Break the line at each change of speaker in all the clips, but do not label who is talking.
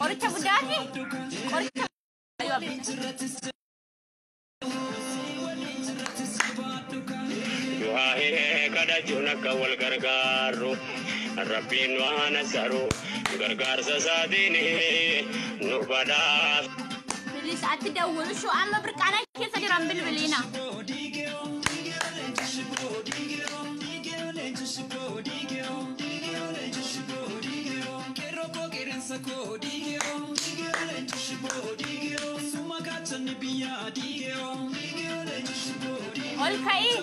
Qoricha guddaati. Qoricha ayo abbi.
Du'aahi kada juna kawal gargaaru Rabbiin waan asaru gargaarsa saadini nu badaaf.
Bilis ati dawwalu shu amma birqaana keessa jiran bilbilina. Okay.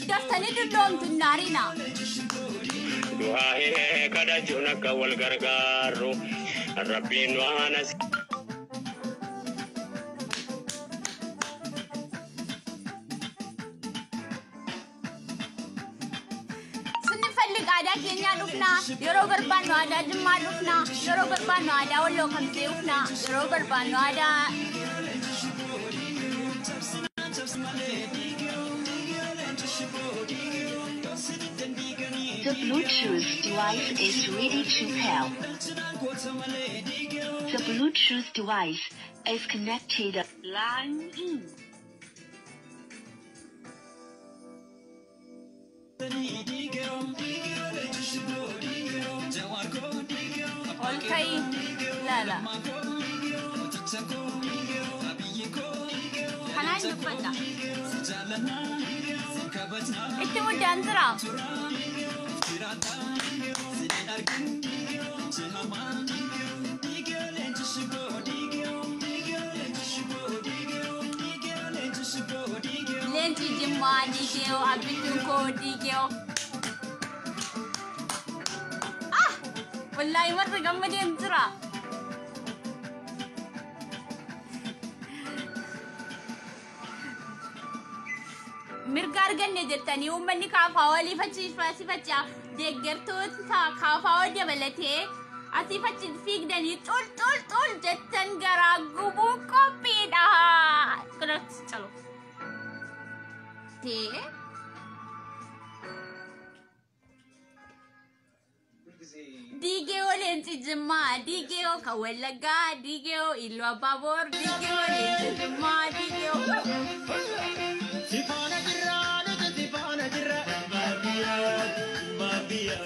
Daftani dudum tunarina.
Du'aahi kada juna kawal gargaaru Rabbiin waan asaru.
Ada Kenya lufna, Yoro Barbano ada Jumma lufna, Yoro Barbano ada Wallo Kamse lufna, Yoro Barbano ada.
The Bluetooth device is ready to pair. The Bluetooth device is connected. Line in.
Okay. La. Kanan dubbanna. Itti muddaantira. Lenti Jimma digeo abitu ko digeo. Wallahi marra gammadeen jira. Mirga arganne jettanii uummanni kaafaa walii fachiifachaa deeggartoota kaafaa dabalatee asii fachi fiigdanii xul jettan garaa gubuu qophiidha. Kanatti calo. Digeo lenti Jimma, digeo Kawalaga, digeo Illu Abbabor, digeo lenti Jimma, digeo.
Sifana jirra, Mabia,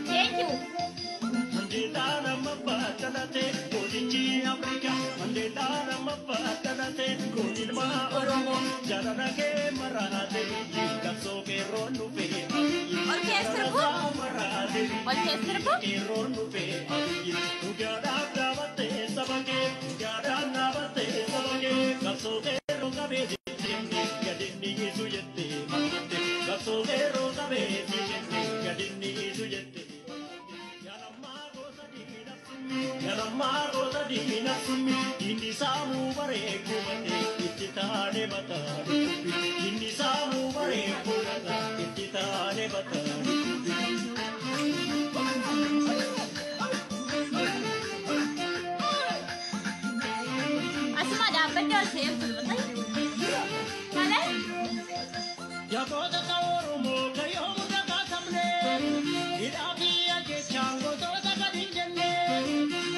Thank you.
Marota di minasumi, indi samu bare kumate, ititane batari. Indi samu bare kumate, ititane batari.
Asma dapat dia save betul. Mana?
Jagoda taorumo kayo muda kasamle, idapi aje chango toda kadinjenne.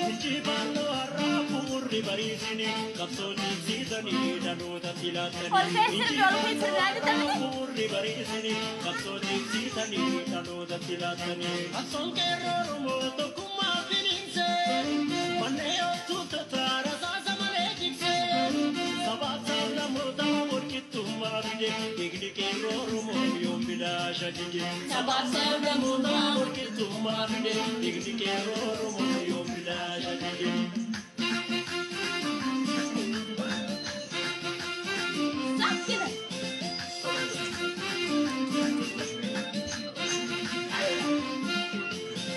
Injibalo arapur di barisini, kapso jisitani danuta tilatani.
Profesor dulu profesor lagi tapi.
Arapur di barisini, kapso jisitani danuta tilatani. Ason kerorumo to kuma fininse, maneo tuta tara sasa malejikse. Sabat sabla muda urkitumma bide, digdi kerorumo yombida shajije. Sabat sabla muda urkitumma bide, digdi kerorumo yombida shajije.
Sakit.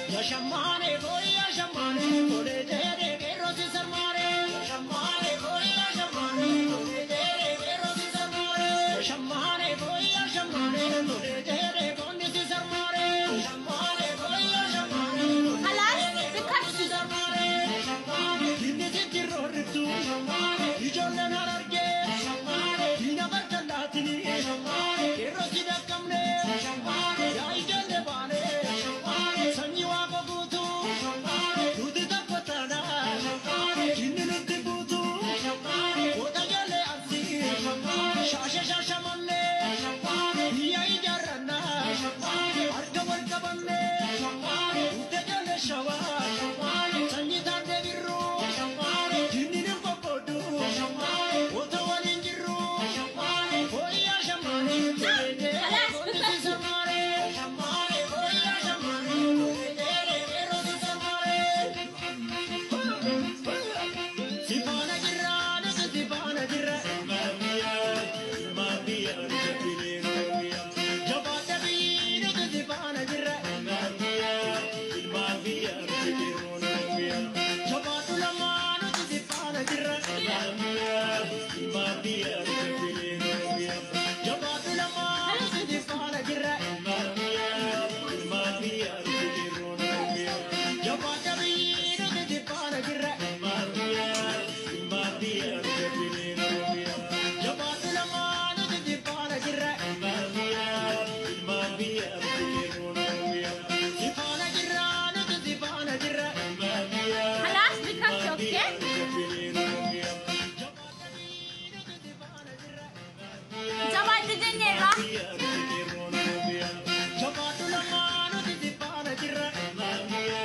Ya shamane boy ya shamane bole tere gero se sarmare. Ya shamane boy ya shamane bole tere gero se sarmare. Ya shamane boy ya shamane bole tere gonde se sarmare. Ya shamane boy ya shamane
Halas dekat.
se sarmare. Ya shamane dinde se tirortu. Ya shamane ijolla nararge. Ya shamane dina barkallatini. Ya shamane gero se dakamne. Ya shamane ya ijolle bane. Ya shamane sanyi wa bagutu. Ya shamane dudi tapatana. Ya shamane jinne nutti butu. Ya shamane oda jale arsi. Ya shamane shasha shasha manne. Ya shamane iya ijarana. Ya shamane arga warga banne. Ya shamane utte jale shawa. Ya shamane sanyi tande birru. Ya shamane jinne nutti kodu. Ya shamane oda walin jirru. Ya shamane oh ya shamane tere
Halas
gonde
dekat.
sarmare. Ya shamane oh ya shamane tere gero se sarmare. Sifana jirra, nuti sifana jirra. Mamiya, mamiya, jabile mamiya. Jabata bi, nuti sifana jirra. Mamiya, mamiya, jabile mamiya. Jabatu lama, nuti sifana jirra. Mamiya, mamiya, jabile mamiya. Jabatu lama, nuti sifana jirra. Mamiya, mamiya, jabile mamiya. Jabata bi, nuti sifana jirra. Mamiya, mamiya, jabile mamiya. Jabatu lama, nuti sifana jirra. Mamiya, mamiya, jabile mamiya. Sifana jirra, nuti sifana jirra. Mamiya,
Halas dekat okey.
jabile mamiya.
Jawab tu jenera.
Jabatu lama, nuti sifana jirra. Mamiya,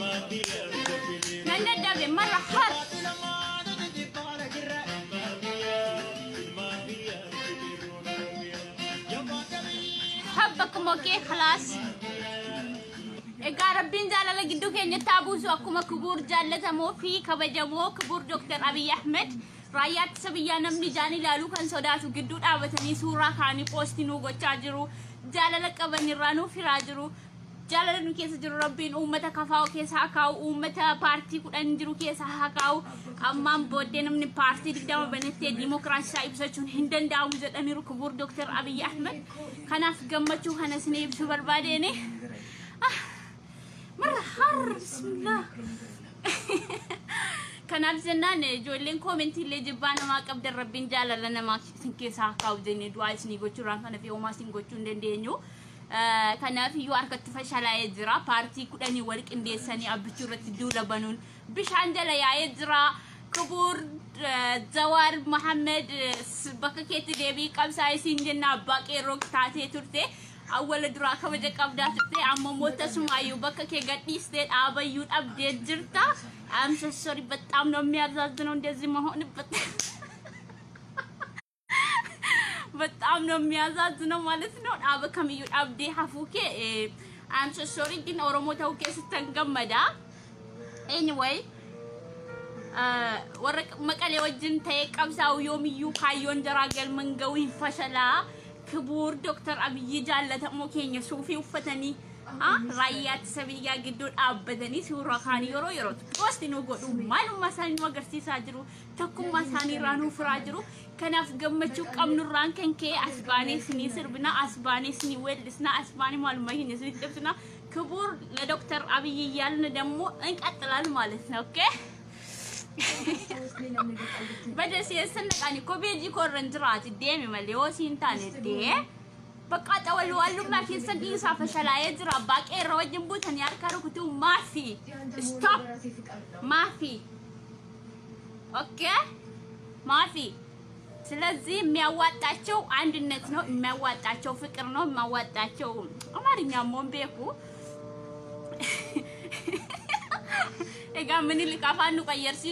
mamiya, jabile
Nanda dabe marahar. حبكم اوكي خلاص اقا ربين جالة لقدو كين يتابوسو اكما كبور جالة مو في كبجمو كبور دكتور أبي أحمد رايات سبيا نمني جاني لالو كان صداتو قدو آبتني سورا كاني بوستينو غوچاجرو جالة لقبني رانو في راجرو جالة لنو كيسا جرو ربين أمتا كفاو كيسا هكاو أمتا بارتي كود انجرو كيسا هكاو أمام بودي نمني بارتي دكتاما بنتي ديموكراسي سايبساچون هندن داو مزد أميرو كبور دكتور أبي أحمد خناف قمتشو خنا سنيب سوبر باديني مرة حر بسم الله كناف زنان جولين كومنتي اللي جبانا ما قبل ربين جالا لنا ما سنكيسا هكاو جيني دواي سنيغو چوران كان في وما سنغو چوندن دينيو كناف يو أركت فشلا يجرا بارتي كوداني ورك انديساني أبچورة دولا بانون بش عندلا يا يجرا كبور زوار محمد بكاكيت ديبي قبساي سنجنا باقي روك تاتي تورتي أول دراكة وجهك أبدا تبتي أما موتا سمايو بكا كي غتي ستيت أبا يود أبديت جرتا I'm so sorry but I'm not me أزازنون دزي مهون but I'm not me أزازنون مالثنون أبا كم يود أبدي حفوكي I'm so sorry دين أوروموتا وكي ستنقم مدا anyway ورك مكالي وجن تيك أبساو يومي يو كايون دراجل منقوي فشلا كبور دكتور أبي جالة ممكن يشوفي وفتني raayyaatti sabiyyaa gidduu dhaabbatanii suuraa kaanii yeroo posti nu godhu maalummaa isaanii nu agarsiisaa jiru takkummaa isaanii irraa nu furaa jiru kanaaf gammachuu qabnurraan kan kee asbaanii sinii sirbina asbaanii sinii weellisna asbaanii maalummaa hin isin ibsina ክቡር ለዶክተር አብይ እያልን ደግሞ እንቀጥላለን ማለት ነው ኦኬ በደስ የሰነቃኒ ኮቤጂ ኮረንትራት ዴሚ መሌዎሲ ኢንተርኔት በቃ ተወልዋሉ ማኪሰን ኢንሳፈ ሸላየ ዝራ ባቄሮ ወጅንቡተን ያርከሩኩቱ ማፊ ስቶፕ ማፊ ኦኬ ማፊ ስለዚህ የሚያዋጣቸው አንድነት ነው የሚያዋጣቸው ፍቅር ነው የሚያዋጣቸው አማርኛ ሞምቤኩ እጋ ምን ይልቃፋኑ ቀየርሲ